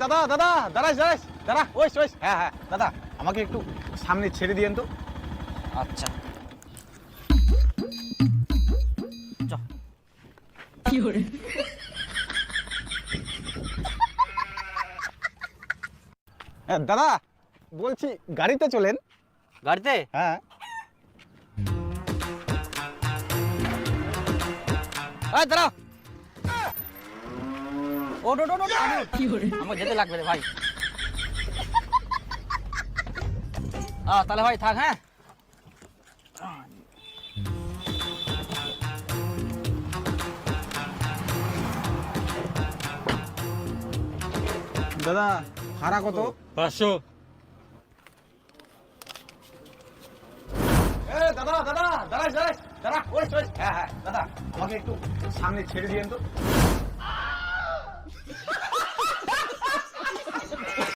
দাদা দাদা দাঁড়াইস দাঁড়াইস দাঁড়া, ওইস ওইস, হ্যাঁ হ্যাঁ দাদা, আমাকে একটু সামনে ছেড়ে দিয়েন তো। আচ্ছা চ। দাদা বলছি গাড়িতে চলেন। গাড়িতে? হ্যাঁ। এই দাঁড়াও। ওঠ ওঠ ওঠ ওঠ, আমার যেতে লাগবে রে ভাই। তাহলে ভাই থাক, হ্যাঁ। দাদা ভাড়া কত? 500। দাদা দাদা দাঁড়াইস দাঁড়াইস দাঁড়া, ওইস ওইস, হ্যাঁ হ্যাঁ দাদা, আমাকে একটু সামনে ছেড়ে দিয়েন তো।